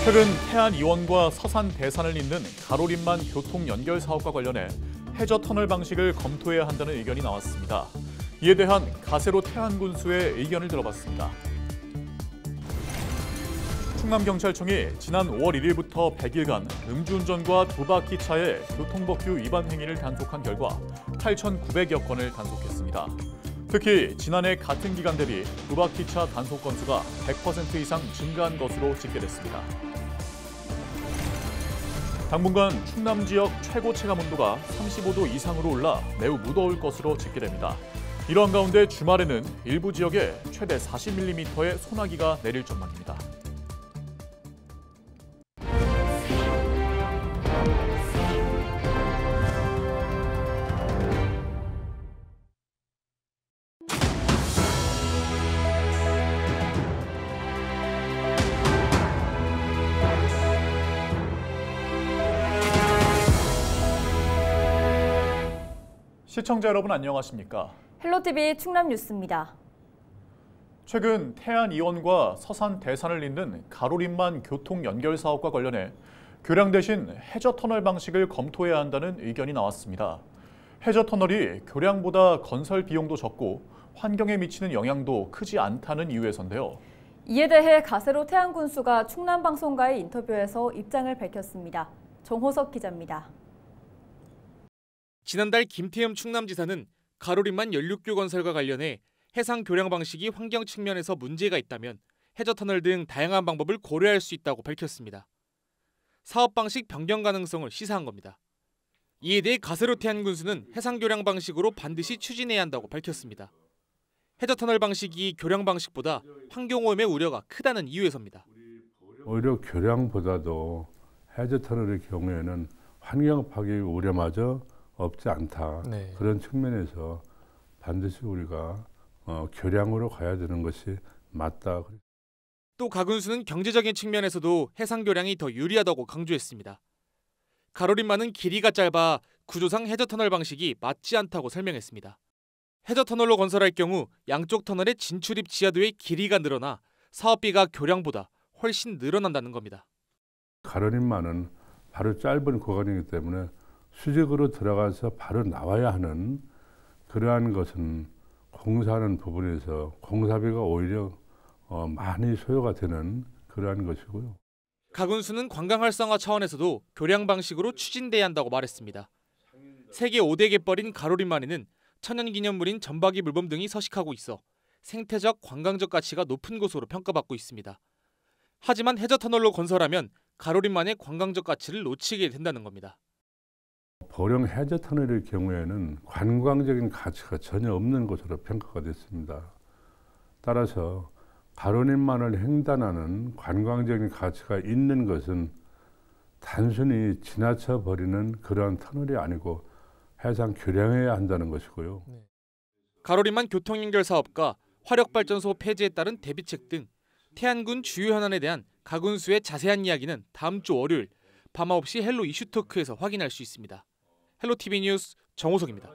최근 태안 이원과 서산 대산을 잇는 가로림만 교통 연결 사업과 관련해 해저 터널 방식을 검토해야 한다는 의견이 나왔습니다. 이에 대한 가세로 태안군수의 의견을 들어봤습니다. 충남경찰청이 지난 5월 1일부터 100일간 음주운전과 두바퀴 차의 교통법규 위반 행위를 단속한 결과 8,900여 건을 단속했습니다. 특히 지난해 같은 기간 대비 두바퀴 차 단속 건수가 100% 이상 증가한 것으로 집계됐습니다. 당분간 충남 지역 최고 체감 온도가 35도 이상으로 올라 매우 무더울 것으로 집계됩니다. 이러한 가운데 주말에는 일부 지역에 최대 40mm의 소나기가 내릴 전망입니다. 시청자 여러분 안녕하십니까? 헬로티비 충남 뉴스입니다. 최근 태안 이원과 서산 대산을 잇는 가로림만 교통 연결 사업과 관련해 교량 대신 해저 터널 방식을 검토해야 한다는 의견이 나왔습니다. 해저 터널이 교량보다 건설 비용도 적고 환경에 미치는 영향도 크지 않다는 이유에서인데요. 이에 대해 가세로 태안군수가 충남방송과의 인터뷰에서 입장을 밝혔습니다. 정호석 기자입니다. 지난달 김태흠 충남지사는 가로림만 연륙교 건설과 관련해 해상 교량 방식이 환경 측면에서 문제가 있다면 해저터널 등 다양한 방법을 고려할 수 있다고 밝혔습니다. 사업 방식 변경 가능성을 시사한 겁니다. 이에 대해 가세로 태안군수는 해상 교량 방식으로 반드시 추진해야 한다고 밝혔습니다. 해저터널 방식이 교량 방식보다 환경오염의 우려가 크다는 이유에서입니다. 오히려 교량보다도 해저터널의 경우에는 환경 파괴 우려마저 없지 않다. 네. 그런 측면에서 반드시 우리가 교량으로 가야 되는 것이 맞다. 또 가군수는 경제적인 측면에서도 해상 교량이 더 유리하다고 강조했습니다. 가로림만은 길이가 짧아 구조상 해저터널 방식이 맞지 않다고 설명했습니다. 해저터널로 건설할 경우 양쪽 터널의 진출입 지하도의 길이가 늘어나 사업비가 교량보다 훨씬 늘어난다는 겁니다. 가로림만은 바로 짧은 구간이기 때문에 수직으로 들어가서 바로 나와야 하는 그러한 것은 공사하는 부분에서 공사비가 오히려 많이 소요가 되는 그러한 것이고요. 가군수는 관광 활성화 차원에서도 교량 방식으로 추진돼야 한다고 말했습니다. 세계 5대 갯벌인 가로림만에는 천연기념물인 점박이 물범 등이 서식하고 있어 생태적, 관광적 가치가 높은 곳으로 평가받고 있습니다. 하지만 해저터널로 건설하면 가로림만의 관광적 가치를 놓치게 된다는 겁니다. 보령 해저터널의 경우에는 관광적인 가치가 전혀 없는 곳으로 평가가 됐습니다. 따라서 가로림만을 횡단하는 관광적인 가치가 있는 것은 단순히 지나쳐 버리는 그러한 터널이 아니고 해상 교량해야 한다는 것이고요. 가로림만 교통연결 사업과 화력발전소 폐지에 따른 대비책 등 태안군 주요 현안에 대한 가군수의 자세한 이야기는 다음 주 월요일 밤 9시 헬로 이슈토크에서 확인할 수 있습니다. 헬로티비 뉴스 정호석입니다.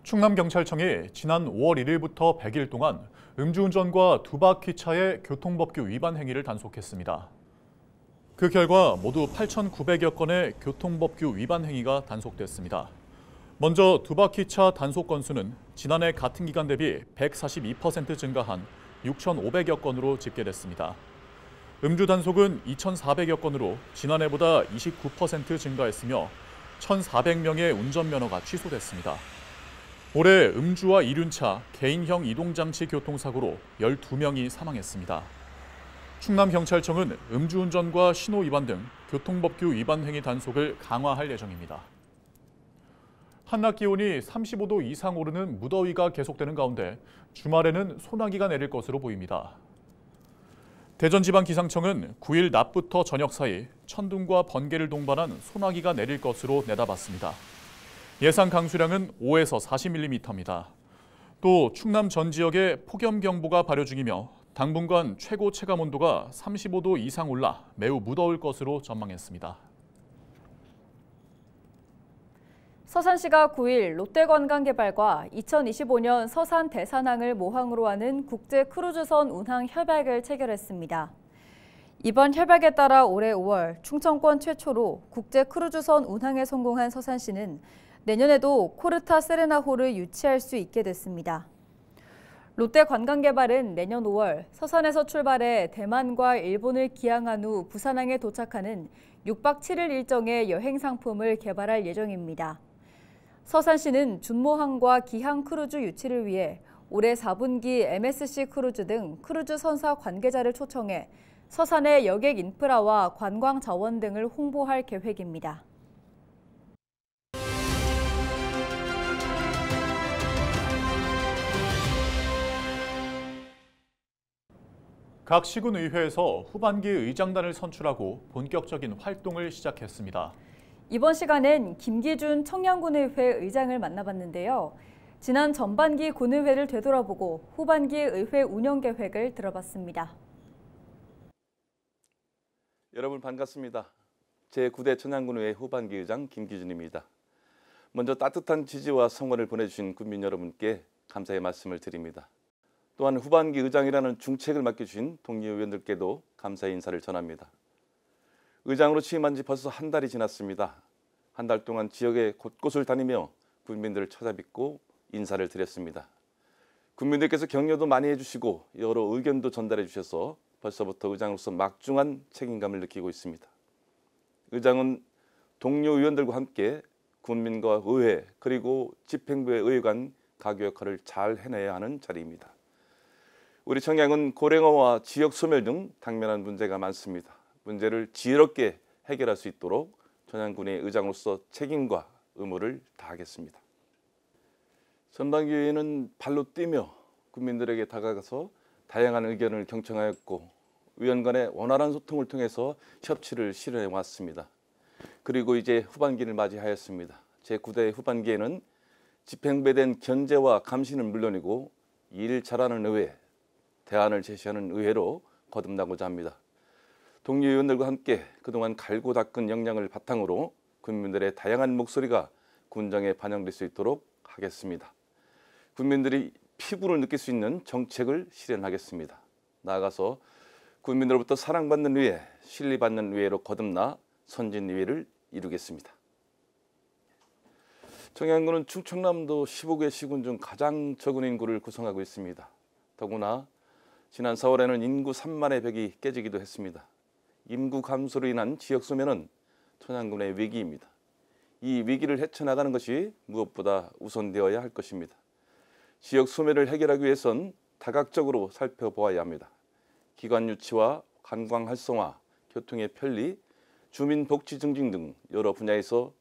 충남경찰청이 지난 5월 1일부터 100일 동안 음주운전과 두바퀴 차의 교통법규 위반 행위를 단속했습니다. 그 결과 모두 8,900여 건의 교통법규 위반 행위가 단속됐습니다. 먼저 두바퀴 차 단속 건수는 지난해 같은 기간 대비 142% 증가한 6,500여 건으로 집계됐습니다. 음주 단속은 2,400여 건으로 지난해보다 29% 증가했으며 1,400명의 운전면허가 취소됐습니다. 올해 음주와 이륜차, 개인형 이동장치 교통사고로 12명이 사망했습니다. 충남경찰청은 음주운전과 신호 위반 등 교통법규 위반 행위 단속을 강화할 예정입니다. 한낮 기온이 35도 이상 오르는 무더위가 계속되는 가운데 주말에는 소나기가 내릴 것으로 보입니다. 대전지방기상청은 9일 낮부터 저녁 사이 천둥과 번개를 동반한 소나기가 내릴 것으로 내다봤습니다. 예상 강수량은 5에서 40mm입니다. 또 충남 전 지역에 폭염경보가 발효 중이며 당분간 최고 체감 온도가 35도 이상 올라 매우 무더울 것으로 전망했습니다. 서산시가 9일 롯데관광개발과 2025년 서산 대산항을 모항으로 하는 국제 크루즈선 운항 협약을 체결했습니다. 이번 협약에 따라 올해 5월 충청권 최초로 국제 크루즈선 운항에 성공한 서산시는 내년에도 코르타 세레나호를 유치할 수 있게 됐습니다. 롯데관광개발은 내년 5월 서산에서 출발해 대만과 일본을 기항한 후 부산항에 도착하는 6박 7일 일정의 여행 상품을 개발할 예정입니다. 서산시는 준모항과 기항 크루즈 유치를 위해 올해 4분기 MSC 크루즈 등 크루즈 선사 관계자를 초청해 서산의 여객 인프라와 관광 자원 등을 홍보할 계획입니다. 각 시군의회에서 후반기 의장단을 선출하고 본격적인 활동을 시작했습니다. 이번 시간엔 김기준 청양군의회 의장을 만나봤는데요. 지난 전반기 군의회를 되돌아보고 후반기 의회 운영 계획을 들어봤습니다. 여러분 반갑습니다. 제9대 천양군의회 후반기 의장 김기준입니다. 먼저 따뜻한 지지와 성원을 보내주신 국민 여러분께 감사의 말씀을 드립니다. 또한 후반기 의장이라는 중책을 맡겨주신 동료 의원들께도 감사의 인사를 전합니다. 의장으로 취임한 지 벌써 한 달이 지났습니다. 한 달 동안 지역의 곳곳을 다니며 국민들을 찾아뵙고 인사를 드렸습니다. 국민들께서 격려도 많이 해주시고 여러 의견도 전달해 주셔서 벌써부터 의장으로서 막중한 책임감을 느끼고 있습니다. 의장은 동료 의원들과 함께 국민과 의회 그리고 집행부의 의회관 가교 역할을 잘 해내야 하는 자리입니다. 우리 청양은 고령화와 지역 소멸 등 당면한 문제가 많습니다. 문제를 지혜롭게 해결할 수 있도록 천양군의 의장으로서 책임과 의무를 다하겠습니다. 전반기에는 발로 뛰며 국민들에게 다가가서 다양한 의견을 경청하였고 의원 간의 원활한 소통을 통해서 협치를 실현해 왔습니다. 그리고 이제 후반기를 맞이하였습니다. 제9대 후반기에는 집행부에 대한 견제와 감시는 물론이고 일 잘하는 의회, 대안을 제시하는 의회로 거듭나고자 합니다. 동료 의원들과 함께 그동안 갈고 닦은 역량을 바탕으로 국민들의 다양한 목소리가 군정에 반영될 수 있도록 하겠습니다. 국민들이 피부를 느낄 수 있는 정책을 실현하겠습니다. 나아가서 국민들로부터 사랑받는 의회, 신뢰받는 의회로 거듭나 선진 의회를 이루겠습니다. 청양군은 충청남도 15개 시군 중 가장 적은 인구를 구성하고 있습니다. 더구나 지난 4월에는 인구 3만의 벽이 깨지기도 했습니다. 인구 감소로 인한 지역 소멸은 천양군의 위기입니다. 이 위기를 헤쳐나가는 것이 무엇보다 우선되어야 할 것입니다. 지역 소멸을 해결하기 위해선 다각적으로 살펴보아야 합니다. 기관 유치와 관광 활성화, 교통의 편리, 주민 복지 증진 등 여러 분야에서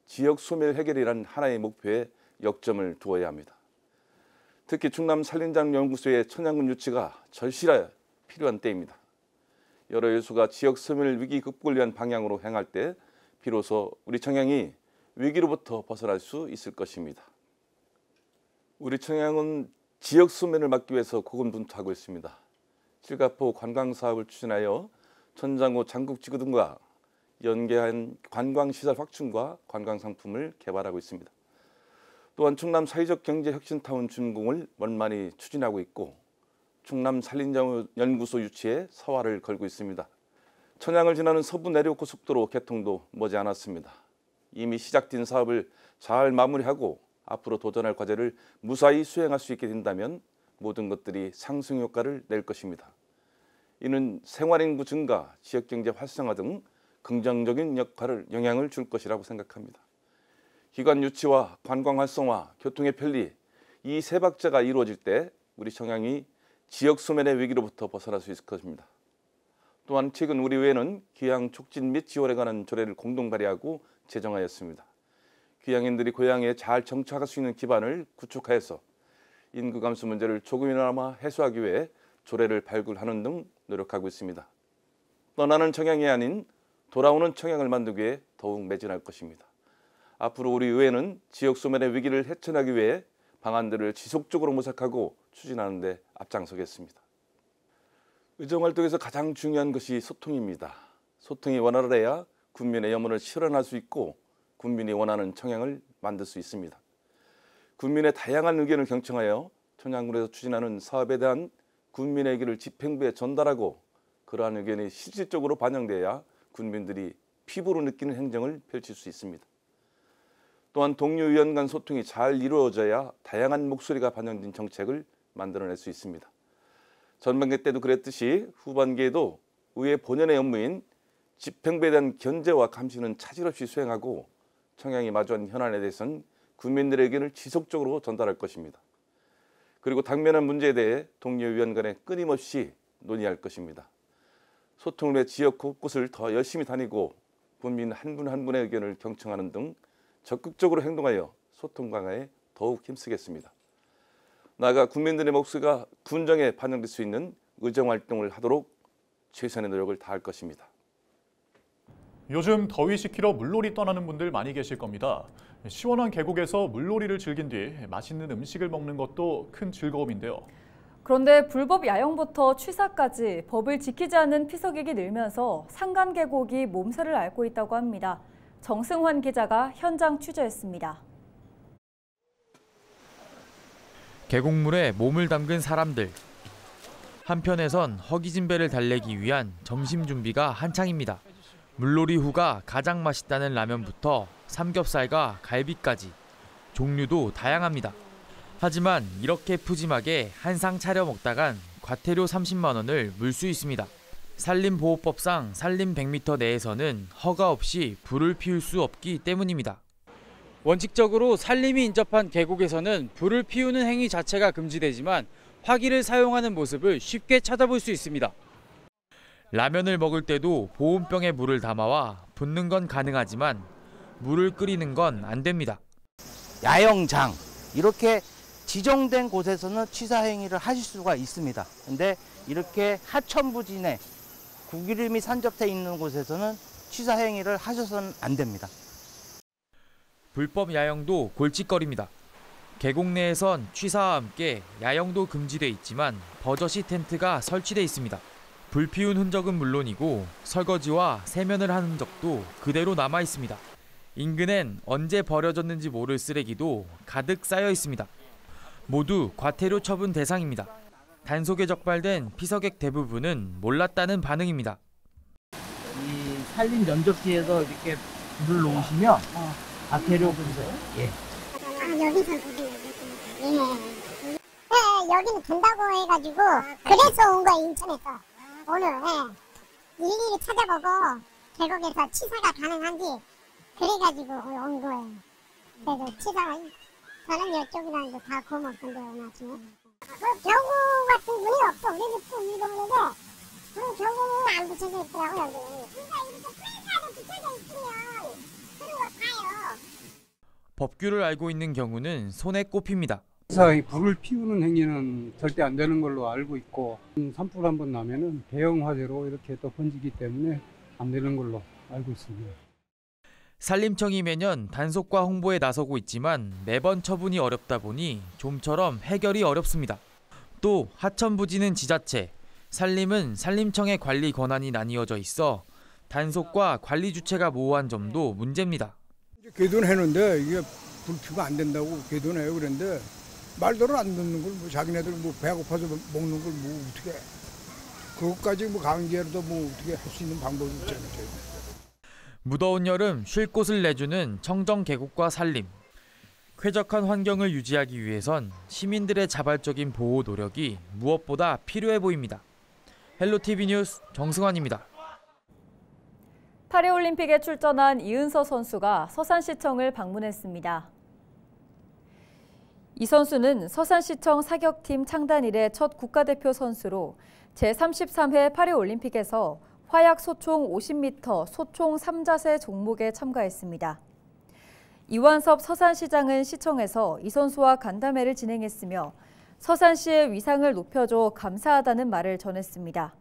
지역 소멸 해결이란 하나의 목표에 역점을 두어야 합니다. 특히 충남 산림장연구소의 천양군 유치가 절실하게 필요한 때입니다. 여러 요소가 지역 소멸 위기 극복을 위한 방향으로 행할 때 비로소 우리 청양이 위기로부터 벗어날 수 있을 것입니다. 우리 청양은 지역 소멸을 막기 위해서 고군분투하고 있습니다. 칠가포 관광사업을 추진하여 천장호 장국지구 등과 연계한 관광시설 확충과 관광상품을 개발하고 있습니다. 또한 충남 사회적 경제 혁신타운 준공을 원만히 추진하고 있고 충남 산림연구소 유치에 사활을 걸고 있습니다. 천양을 지나는 서부 내륙 고속도로 개통도 머지않았습니다. 이미 시작된 사업을 잘 마무리하고 앞으로 도전할 과제를 무사히 수행할 수 있게 된다면 모든 것들이 상승 효과를 낼 것입니다. 이는 생활인구 증가, 지역경제 활성화 등 긍정적인 영향을 줄 것이라고 생각합니다. 기관 유치와 관광 활성화, 교통의 편리, 이 세 박자가 이루어질 때 우리 청양이 지역 소멸의 위기로부터 벗어날 수 있을 것입니다. 또한 최근 우리 의회는 귀향 촉진 및 지원에 관한 조례를 공동 발의하고 제정하였습니다. 귀향인들이 고향에 잘 정착할 수 있는 기반을 구축하여서 인구 감소 문제를 조금이나마 해소하기 위해 조례를 발굴하는 등 노력하고 있습니다. 떠나는 청양이 아닌 돌아오는 청양을 만들기 위해 더욱 매진할 것입니다. 앞으로 우리 의회는 지역 소멸의 위기를 헤쳐나기 위해 방안들을 지속적으로 모색하고 추진하는 데 앞장서겠습니다. 의정활동에서 가장 중요한 것이 소통입니다. 소통이 원활해야 국민의 염원을 실현할 수 있고 군민이 원하는 청양을 만들 수 있습니다. 군민의 다양한 의견을 경청하여 청양군에서 추진하는 사업에 대한 군민의 의견을 집행부에 전달하고 그러한 의견이 실질적으로 반영돼야 군민들이 피부로 느끼는 행정을 펼칠 수 있습니다. 또한 동료 의원 간 소통이 잘 이루어져야 다양한 목소리가 반영된 정책을 만들어낼 수 있습니다. 전반기 때도 그랬듯이 후반기에도 의회 본연의 업무인 집행부에 대한 견제와 감시는 차질 없이 수행하고 청양이 마주한 현안에 대해서는 국민들의 의견을 지속적으로 전달할 것입니다. 그리고 당면한 문제에 대해 동료 의원 간에 끊임없이 논의할 것입니다. 소통을 위해 지역 곳곳을 더 열심히 다니고 국민 한 분 한 분의 의견을 경청하는 등 적극적으로 행동하여 소통 강화에 더욱 힘쓰겠습니다. 나아가 국민들의 목소리가 군정에 반영될 수 있는 의정활동을 하도록 최선의 노력을 다할 것입니다. 요즘 더위 식히러 물놀이 떠나는 분들 많이 계실 겁니다. 시원한 계곡에서 물놀이를 즐긴 뒤 맛있는 음식을 먹는 것도 큰 즐거움인데요. 그런데 불법 야영부터 취사까지 법을 지키지 않는 피서객이 늘면서 산간 계곡이 몸살을 앓고 있다고 합니다. 정승환 기자가 현장 취재했습니다. 계곡물에 몸을 담근 사람들. 한편에선 허기진배를 달래기 위한 점심 준비가 한창입니다. 물놀이 후가 가장 맛있다는 라면부터 삼겹살과 갈비까지 종류도 다양합니다. 하지만 이렇게 푸짐하게 한 상 차려 먹다간 과태료 30만 원을 물 수 있습니다. 산림보호법상 산림 100m 내에서는 허가 없이 불을 피울 수 없기 때문입니다. 원칙적으로 산림이 인접한 계곡에서는 불을 피우는 행위 자체가 금지되지만 화기를 사용하는 모습을 쉽게 찾아볼 수 있습니다. 라면을 먹을 때도 보온병에 물을 담아와 붓는 건 가능하지만 물을 끓이는 건 안 됩니다. 야영장 이렇게 지정된 곳에서는 취사 행위를 하실 수가 있습니다. 근데 이렇게 하천부진에 구기름이 산적돼 있는 곳에서는 취사 행위를 하셔서는 안 됩니다. 불법 야영도 골칫거리입니다. 계곡 내에선 취사와 함께 야영도 금지돼 있지만 버젓이 텐트가 설치돼 있습니다. 불 피운 흔적은 물론이고 설거지와 세면을 한 흔적도 그대로 남아 있습니다. 인근엔 언제 버려졌는지 모를 쓰레기도 가득 쌓여 있습니다. 모두 과태료 처분 대상입니다. 단속에 적발된 피서객 대부분은 몰랐다는 반응입니다. 이 산림 면적지에서 이렇게 불을 놓으시면 과태료 분석. 예. 여기서 예. 여기는 된다고 해가지고 그래서 온 거야 인천에서 오늘 일일이 찾아보고 계곡에서 취사가 가능한지 그래가지고 온 거예요. 그래서 취사가 저는 이쪽이라는 거 다 고맙던데 오늘 아침에. 경고 같은 분이 없어. 우리는 또 이동인데 경고는 안 붙여져 있더라고 여기. 그러니까 이렇게 프레스하고 붙여져 있으면 그런 거 봐요. 법규를 알고 있는 경우는 손에 꼽힙니다. 불을 피우는 행위는 절대 안 되는 걸로 알고 있고 산불 한번 나면은 대형 화재로 이렇게 또 번지기 때문에 안 되는 걸로 알고 있습니다. 산림청이 매년 단속과 홍보에 나서고 있지만 매번 처분이 어렵다 보니 좀처럼 해결이 어렵습니다. 또 하천부지는 지자체, 산림은 산림청의 관리 권한이 나뉘어져 있어 단속과 관리 주체가 모호한 점도 문제입니다. 개돈했는데 이게 불피가 안 된다고 개돈해요. 그런데 말대로 안 듣는 걸 뭐 자기네들 뭐 배고파서 먹는 걸 뭐 어떻게 해. 그것까지 뭐 강제로도 뭐 어떻게 할 수 있는 방법이 있잖아요. 무더운 여름 쉴 곳을 내주는 청정 계곡과 산림. 쾌적한 환경을 유지하기 위해선 시민들의 자발적인 보호 노력이 무엇보다 필요해 보입니다. 헬로티비 뉴스 정승환입니다. 파리올림픽에 출전한 이은서 선수가 서산시청을 방문했습니다. 이 선수는 서산시청 사격팀 창단 이래 첫 국가대표 선수로 제33회 파리올림픽에서 화약 소총 50m 소총 3자세 종목에 참가했습니다. 이완섭 서산시장은 시청에서 이 선수와 간담회를 진행했으며 서산시의 위상을 높여줘 감사하다는 말을 전했습니다.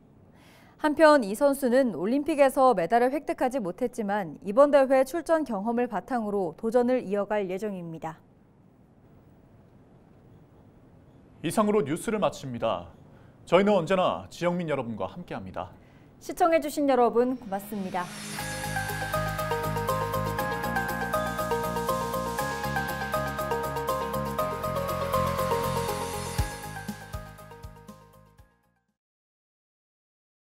한편 이 선수는 올림픽에서 메달을 획득하지 못했지만 이번 대회 출전 경험을 바탕으로 도전을 이어갈 예정입니다. 이상으로 뉴스를 마칩니다. 저희는 언제나 지역민 여러분과 함께합니다. 시청해주신 여러분 고맙습니다.